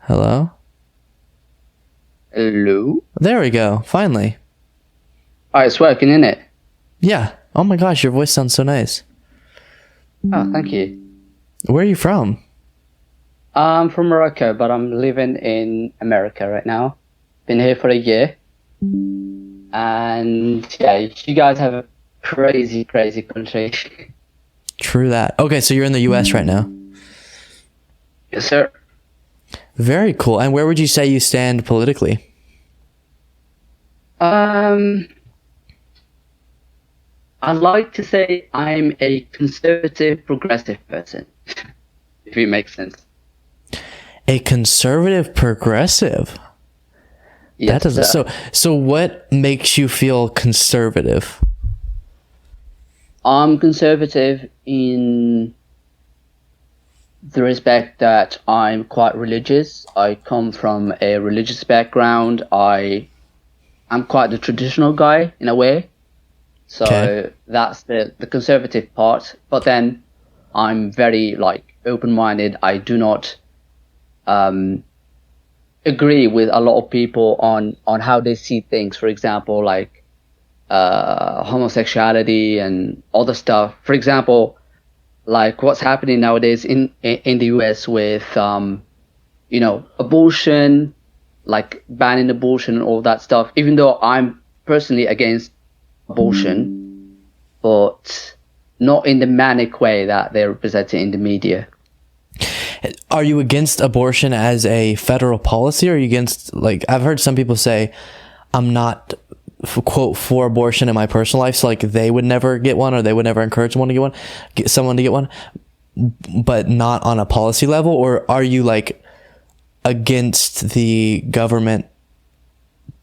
Hello? Hello? There we go. Finally. Oh, it's working, isn't it? Yeah. Oh my gosh, your voice sounds so nice. Oh, thank you. Where are you from? I'm from Morocco, but I'm living in America right now. Been here for a year. And yeah, you guys have a crazy, crazy country. True that. Okay, so you're in the US right now. Yes, sir. Very cool. And where would you say you stand politically? Um, I'd like to say I'm a conservative, progressive person, if it makes sense. A conservative progressive. That Yes, doesn't sir. so what makes you feel conservative? I'm conservative in the respect that I'm quite religious. I come from a religious background. I'm quite the traditional guy in a way. Okay. So that's the conservative part. But then I'm very like open-minded. I do not um agree with a lot of people on how they see things. For example, like homosexuality and other stuff. For example, like what's happening nowadays in the US with abortion, like banning abortion and all that stuff. Even though I'm personally against abortion, but not in the manic way that they're represented in the media. Are you against abortion as a federal policy, or are you against, like, I've heard some people say, I'm not, quote, for abortion in my personal life, so like they would never get one, or they would never encourage someone to get someone to get one, but not on a policy level? Or are you like against the government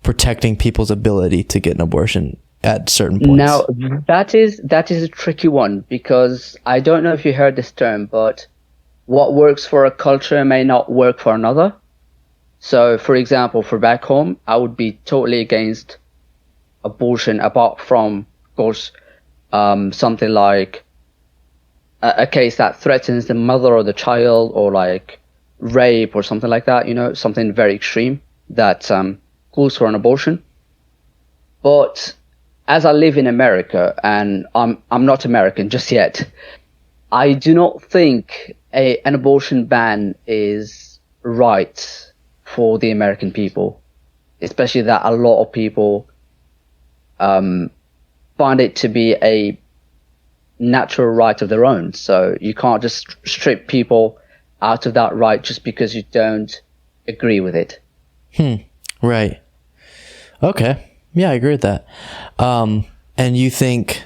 protecting people's ability to get an abortion at certain Now points? that is a tricky one because I don't know if you heard this term, but what works for a culture may not work for another. So, for example, for back home, I would be totally against abortion, apart from, of course, something like a case that threatens the mother or the child, or like rape or something like that. Something very extreme that calls for an abortion. But as I live in America, and I'm not American just yet, I do not think an abortion ban is right for the American people, especially that a lot of people um, find it to be a natural right of their own. So you can't just strip people out of that right just because you don't agree with it. Right. Okay. Yeah, I agree with that. And you think,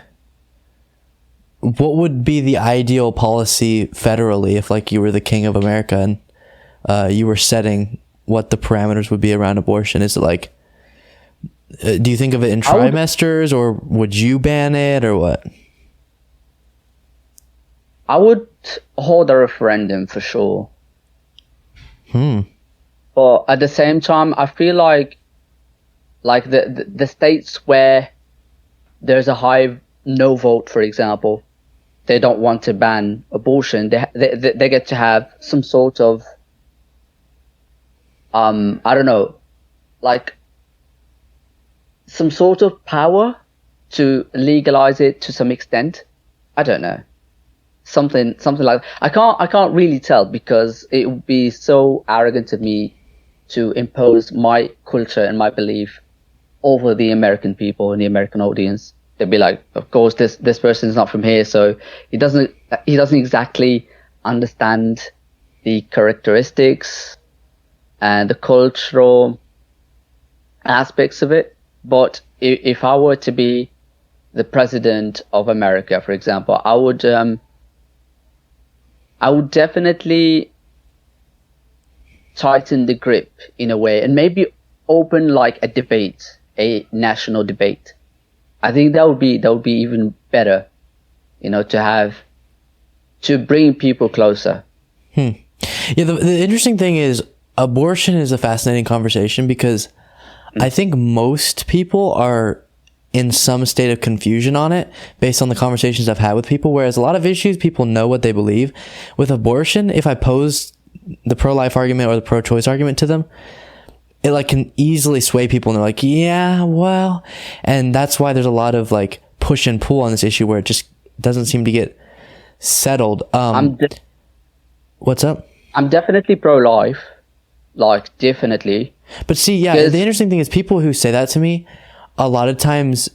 what would be the ideal policy federally if, like, you were the king of America and you were setting what the parameters would be around abortion? Is it like, do you think of it in I would trimesters, or would you ban it, or what? I would hold a referendum for sure. Hmm. But at the same time, I feel like the states where there's a high no vote, for example, they don't want to ban abortion. They get to have some sort of I don't know, like some sort of power to legalize it to some extent. I don't know. Something like I can't really tell because it would be so arrogant of me to impose my culture and my belief over the American people and the American audience. They'd be like, of course, this person is not from here, so he doesn't exactly understand the characteristics and the cultural aspects of it. But if I were to be the president of America, for example, I would definitely tighten the grip in a way and maybe open like a debate, a national debate. I think that would be even better, to bring people closer. Yeah, the interesting thing is, abortion is a fascinating conversation because I think most people are in some state of confusion on it based on the conversations I've had with people, whereas a lot of issues, people know what they believe. With abortion, if I pose the pro-life argument or the pro-choice argument to them, it like can easily sway people, and they're like, yeah, well, and that's why there's a lot of like push and pull on this issue where it just doesn't seem to get settled. What's up? I'm definitely pro-life, like definitely. But see, yeah, the interesting thing is people who say that to me, a lot of times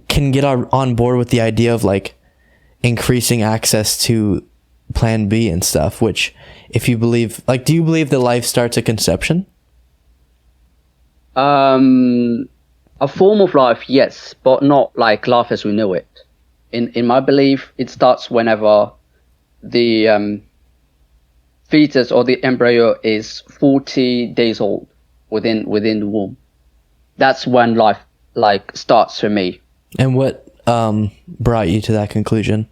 can get on board with the idea of like increasing access to Plan B and stuff, which if you believe, like, do you believe that life starts at conception? A form of life, yes, but not like life as we know it. In my belief, it starts whenever the fetus or the embryo is 40 days old within the womb. That's when life like starts for me. And what brought you to that conclusion?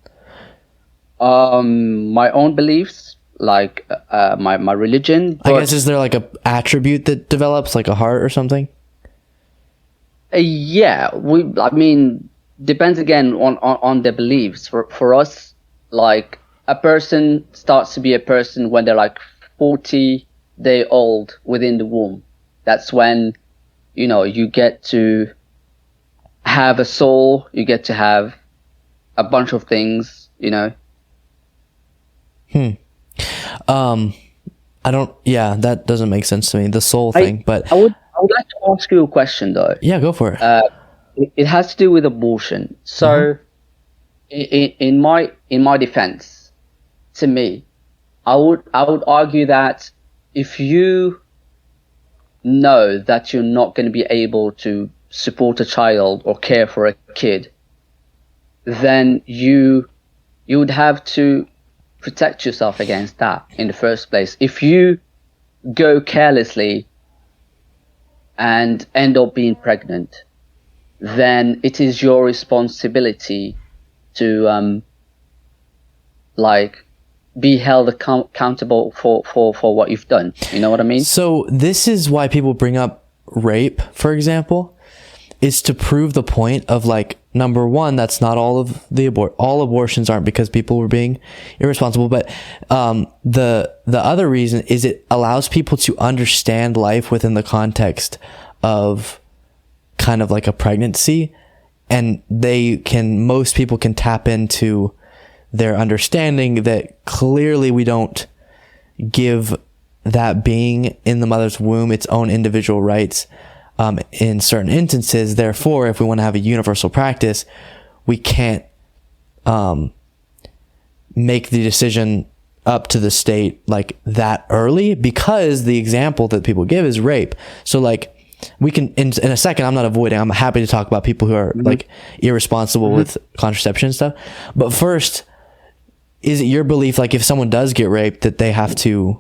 My own beliefs, like my religion. I guess, is there like a attribute that develops, like a heart or something? Yeah, I mean, depends again on their beliefs. For us, like a person starts to be a person when they're like 40-day old within the womb. That's when, you know, you get to have a soul, you get to have a bunch of things, you know. That doesn't make sense to me, the soul thing, but I would like to ask you a question though. Yeah, go for it. It has to do with abortion. So in my defense, to me, I would argue that if you know that you're not going to be able to support a child or care for a kid, then you would have to protect yourself against that in the first place. If you go carelessly and end up being pregnant, then it is your responsibility to like be held accountable for what you've done. You know what I mean? So this is why people bring up rape, for example, is to prove the point of like, number one, that's not all of the all abortions aren't because people were being irresponsible, but the other reason is it allows people to understand life within the context of kind of like a pregnancy, and most people can tap into their understanding that clearly we don't give that being in the mother's womb its own individual rights in certain instances. Therefore, if we want to have a universal practice, we can't make the decision up to the state like that early, because the example that people give is rape. So like we can, in a second, I'm not avoiding, I'm happy to talk about people who are like irresponsible with contraception and stuff. But first, is it your belief, like if someone does get raped, that they have to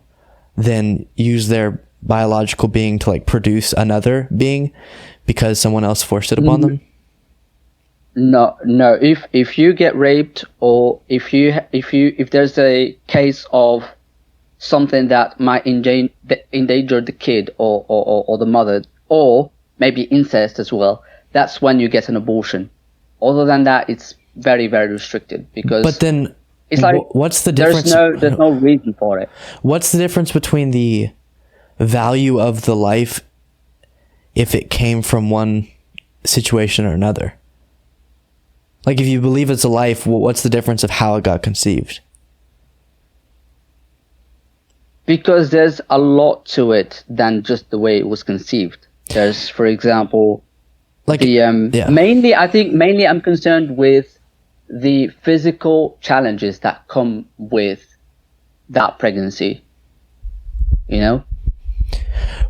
then use their biological being to like produce another being because someone else forced it upon them? No. If you get raped, or if there's a case of something that might endanger the kid or the mother, or maybe incest as well, that's when you get an abortion. Other than that, it's very, very restricted, because but then it's like what's the difference? There's no reason for it. What's the difference between the value of the life if it came from one situation or another? Like if you believe it's a life, what's the difference of how it got conceived? Because there's a lot to it than just the way it was conceived. There's, for example, like mainly I'm concerned with the physical challenges that come with that pregnancy. You know?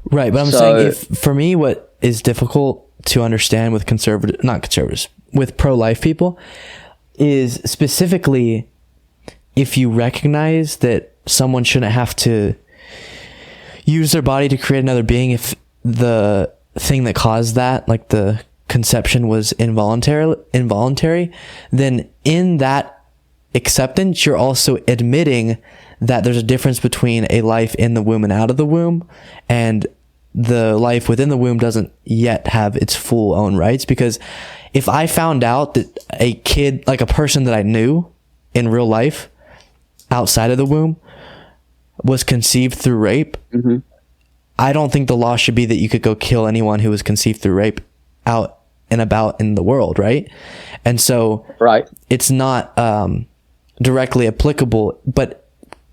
Right, but I'm saying, for me, what is difficult to understand with with pro-life people is specifically if you recognize that someone shouldn't have to use their body to create another being if the thing that caused that, like the conception, was involuntary, then in that acceptance, you're also admitting that there's a difference between a life in the womb and out of the womb, and the life within the womb doesn't yet have its full own rights. Because if I found out that a kid, like a person that I knew in real life outside of the womb, was conceived through rape, I don't think the law should be that you could go kill anyone who was conceived through rape out and about in the world, right? And so Right. it's not directly applicable, but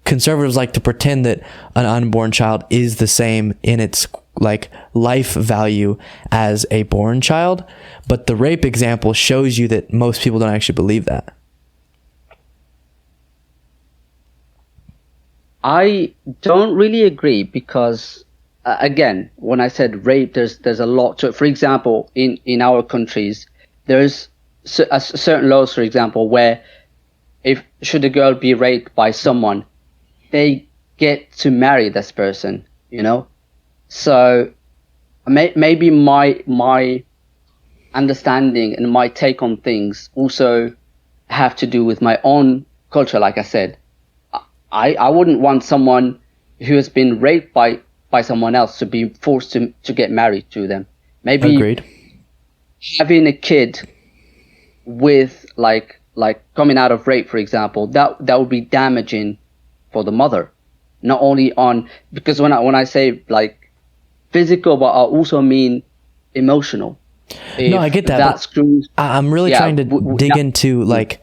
conservatives like to pretend that an unborn child is the same in its like life value as a born child. But the rape example shows you that most people don't actually believe that. I don't really agree because, again, when I said rape, there's a lot to it. For example, in our countries, there's certain laws, for example, where if should a girl be raped by someone, they get to marry this person, you know? So maybe my understanding and my take on things also have to do with my own culture, like I said. I wouldn't want someone who has been raped by someone else to be forced to get married to them. Maybe Agreed. having a kid with like coming out of rape, for example, that would be damaging for the mother. Not only because when I say like physical, but I also mean emotional. No, I get that. Screws. I'm really trying to dig into like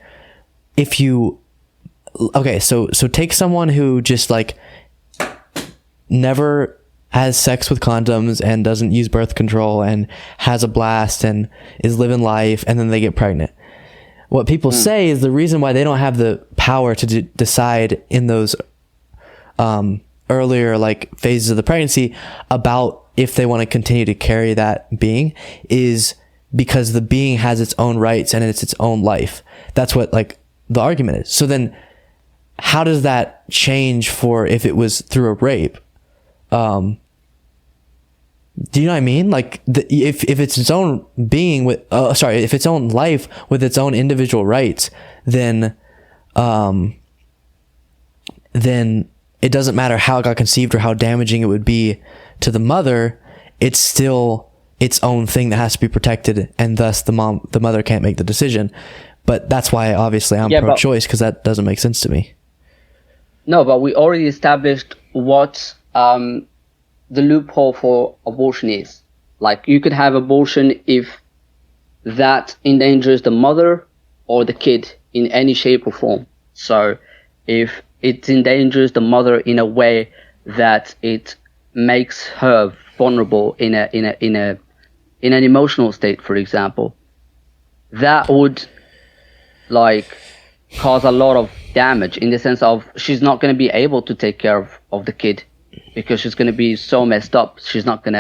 if you. Okay, so take someone who just like never has sex with condoms and doesn't use birth control and has a blast and is living life, and then they get pregnant. What people say is the reason why they don't have the power to decide in those earlier like phases of the pregnancy about if they want to continue to carry that being is because the being has its own rights and it's its own life. That's what like the argument is. So then how does that change for if it was through a rape? Do you know what I mean? Like if it's its own being with, if its own life with its own individual rights, then it doesn't matter how it got conceived or how damaging it would be to the mother. It's still its own thing that has to be protected, and thus the mother can't make the decision. But that's why obviously I'm pro-choice, because that doesn't make sense to me. No, but we already established what the loophole for abortion is. Like, you could have abortion if that endangers the mother or the kid in any shape or form. So if it endangers the mother in a way that it makes her vulnerable in an emotional state, for example, that would like cause a lot of damage in the sense of she's not going to be able to take care of the kid because she's going to be so messed up. She's not going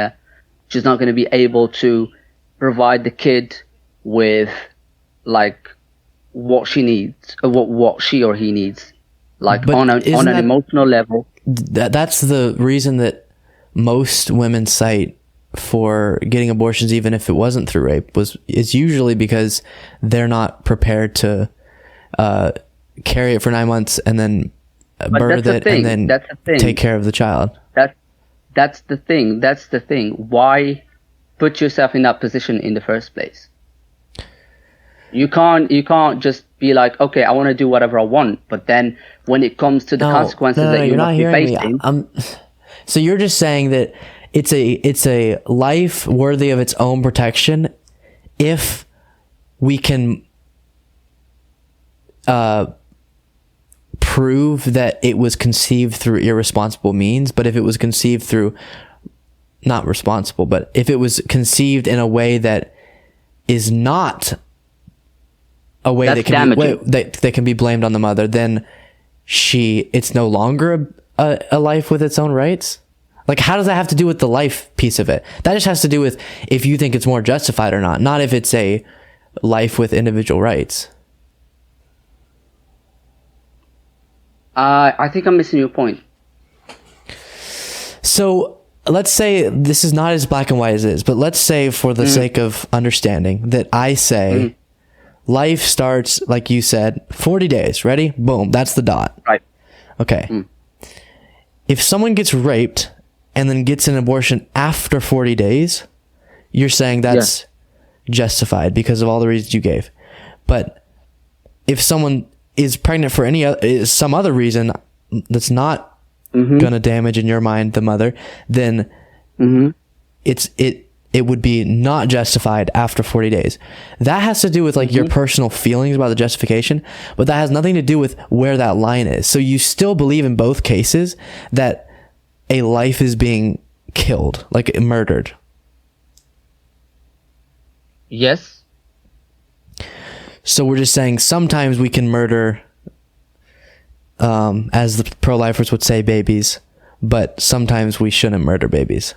to be able to provide the kid with like what she needs, what she or he needs, like But on an emotional level. That's the reason that most women cite for getting abortions, even if it wasn't through rape, is usually because they're not prepared to carry it for 9 months and then birth it and then take care of the child. That's the thing. Why put yourself in that position in the first place? You can't just be like, okay, I want to do whatever I want, but then when it comes to the consequences that you're not facing. So you're just saying that it's a life worthy of its own protection if we can prove that it was conceived through irresponsible means. But if it was conceived through not responsible, but if it was conceived in a way that is not a way that can be blamed on the mother, then it's no longer a life with its own rights. Like, how does that have to do with the life piece of it? That just has to do with if you think it's more justified or not if it's a life with individual rights. I think I'm missing your point. So let's say this is not as black and white as it is, but let's say for the sake of understanding that I say life starts, like you said, 40 days. Ready? Boom. That's the dot. Right. Okay. If someone gets raped and then gets an abortion after 40 days, you're saying that's justified because of all the reasons you gave. But if someone is pregnant for some other reason that's not gonna damage, in your mind, the mother, then it would be not justified after 40 days. That has to do with like your personal feelings about the justification, but that has nothing to do with where that line is. So you still believe in both cases that a life is being killed, like murdered. Yes. So we're just saying sometimes we can murder, as the pro-lifers would say, babies, but sometimes we shouldn't murder babies.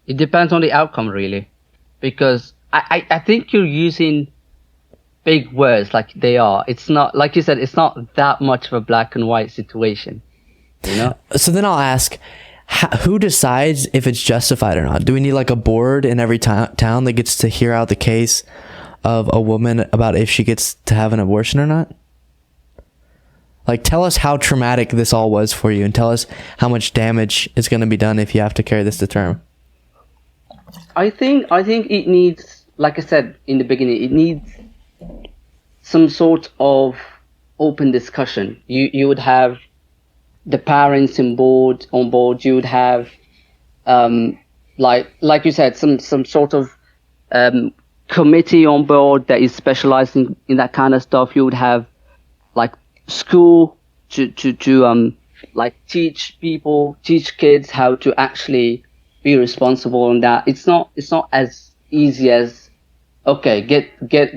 It depends on the outcome, really, because I think you're using big words like they are. It's not, like you said, it's not that much of a black and white situation, you know? So then I'll ask, who decides if it's justified or not? Do we need like a board in every town that gets to hear out the case of a woman about if she gets to have an abortion or not? Like, tell us how traumatic this all was for you, and tell us how much damage is going to be done if you have to carry this to term. I think it needs, like I said in the beginning, it needs some sort of open discussion. You would have the parents on board. You would have, like you said, some sort of committee on board that is specializing in that kind of stuff. You would have like school to like teach kids how to actually be responsible on that. It's not as easy as, okay, get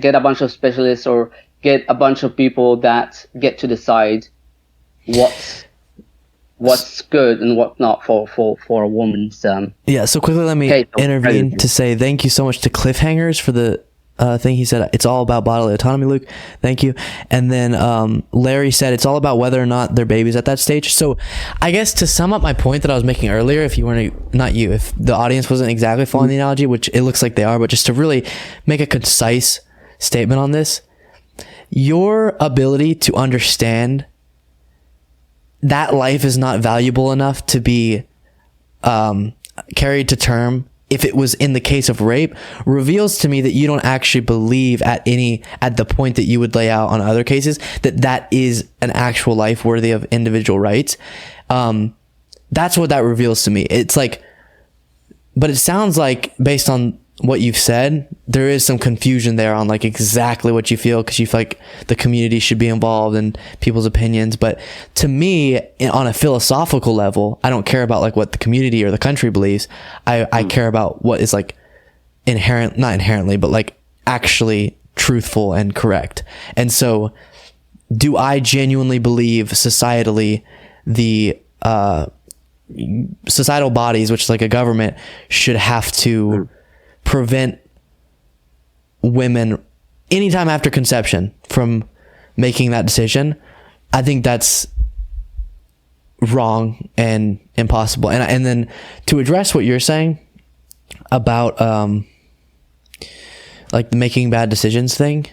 a bunch of specialists or get a bunch of people that get to decide what's good and what's not for a woman's yeah. So quickly, let me intervene to say thank you so much to Cliffhangers for the thing. He said it's all about bodily autonomy, Luke. Thank you. And then Larry said it's all about whether or not they're babies at that stage. So I guess to sum up my point that I was making earlier, if you weren't, not you, if the audience wasn't exactly following the analogy, which it looks like they are, but just to really make a concise statement on this, your ability to understand that life is not valuable enough to be carried to term if it was in the case of rape reveals to me that you don't actually believe at the point that you would lay out on other cases that is an actual life worthy of individual rights. That's what that reveals to me. It's like, but it sounds like, based on what you've said, there is some confusion there on like exactly what you feel, because you feel like the community should be involved in people's opinions. But to me, on a philosophical level, I don't care about like what the community or the country believes. I care about what is like not inherently, but like actually truthful and correct. And so, do I genuinely believe societally the societal bodies, which is like a government, should have to prevent women anytime after conception from making that decision? I think that's wrong and impossible. And then to address what you're saying about like the making bad decisions thing,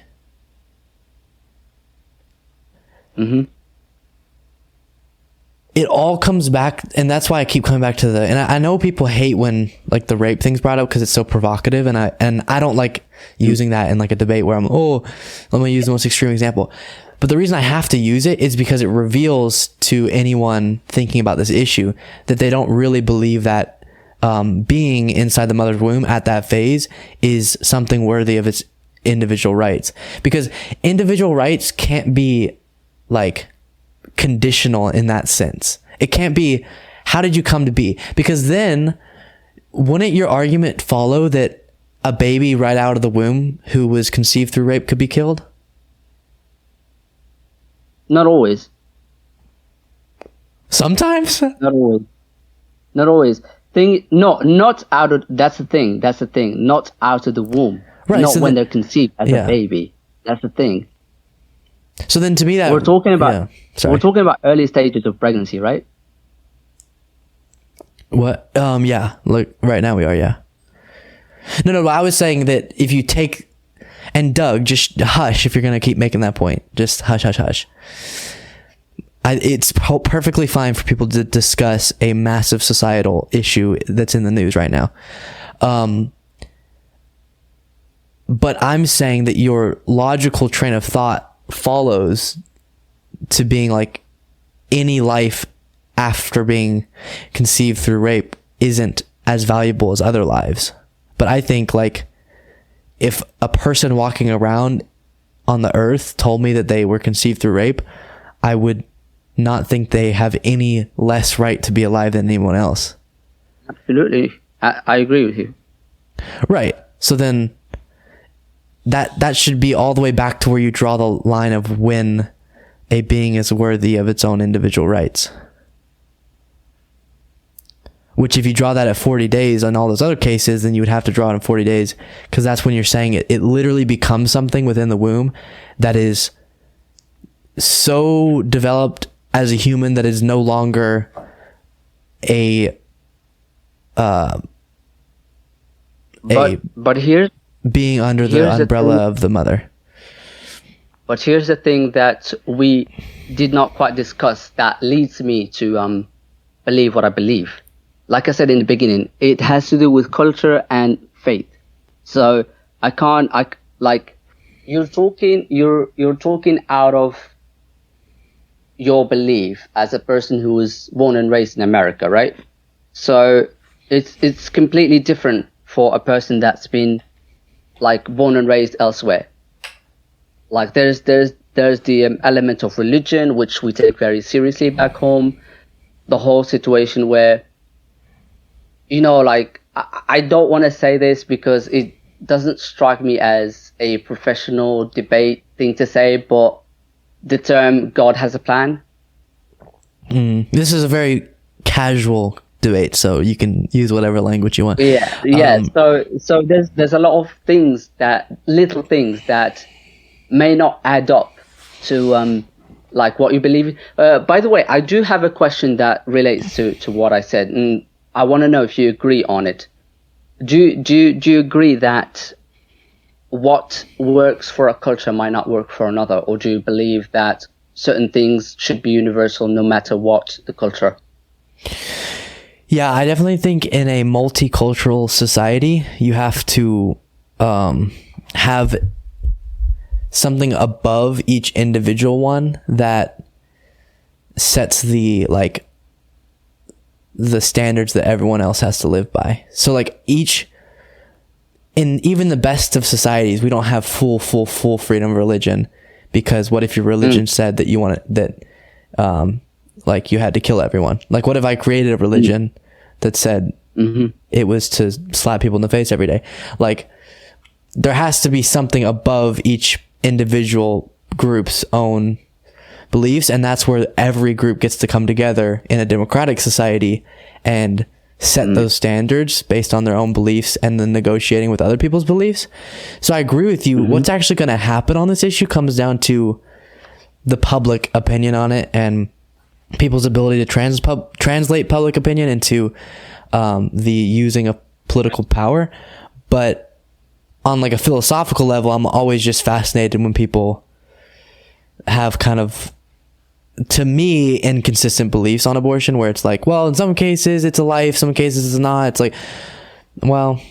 it all comes back, and that's why I keep coming back to and I know people hate when like the rape thing's brought up because it's so provocative, and I don't like using that in like a debate where let me use the most extreme example. But the reason I have to use it is because it reveals to anyone thinking about this issue that they don't really believe that being inside the mother's womb at that phase is something worthy of its individual rights, because individual rights can't be like conditional in that sense. It can't be, how did you come to be? Because then wouldn't your argument follow that a baby right out of the womb who was conceived through rape could be killed? Not always. Sometimes? Not always. Not always. Not out of, that's the thing. Not out of the womb. Right, not so when they're conceived as a baby. That's the thing. So then to me that we're talking about early stages of pregnancy, right? What? Yeah. Look, right now we are, yeah. No, I was saying that if you take, and Doug, just hush if you're going to keep making that point. Just hush. It's perfectly fine for people to discuss a massive societal issue that's in the news right now. But I'm saying that your logical train of thought follows to being like, any life after being conceived through rape isn't as valuable as other lives. But I think, like, if a person walking around on the earth told me that they were conceived through rape, I would not think they have any less right to be alive than anyone else. Absolutely. I agree with you. Right. So then that should be all the way back to where you draw the line of when a being is worthy of its own individual rights. Which, if you draw that at 40 days on all those other cases, then you would have to draw it in 40 days, because that's when you're saying it literally becomes something within the womb that is so developed as a human that is no longer but here's being under the umbrella of the mother. But here's the thing that we did not quite discuss that leads me to believe what I believe. Like I said in the beginning, it has to do with culture and faith. So you're talking out of your belief as a person who was born and raised in America, right? So it's completely different for a person that's been like born and raised elsewhere. Like there's the element of religion, which we take very seriously back home. The whole situation where, you know, like, I don't want to say this because it doesn't strike me as a professional debate thing to say, but the term God has a plan. This is a very casual debate, so you can use whatever language you want. Yeah. So there's a lot of little things that may not add up to like what you believe. By the way, I do have a question that relates to what I said, and I want to know if you agree on it. Do you agree that what works for a culture might not work for another, or do you believe that certain things should be universal no matter what the culture? Yeah, I definitely think in a multicultural society, you have to have something above each individual one that sets the standards that everyone else has to live by. So like in even the best of societies, we don't have full freedom of religion, because what if your religion said that you wanted that like you had to kill everyone? Like, what if I created a religion that said it was to slap people in the face every day? Like, there has to be something above each individual group's own beliefs, and that's where every group gets to come together in a democratic society and set those standards based on their own beliefs, and then negotiating with other people's beliefs. So I agree with you. What's actually going to happen on this issue comes down to the public opinion on it and people's ability to translate public opinion into the using of political power. But on like a philosophical level, I'm always just fascinated when people have kind of, to me, inconsistent beliefs on abortion, where it's like, well, in some cases it's a life, some cases it's not. It's like, well,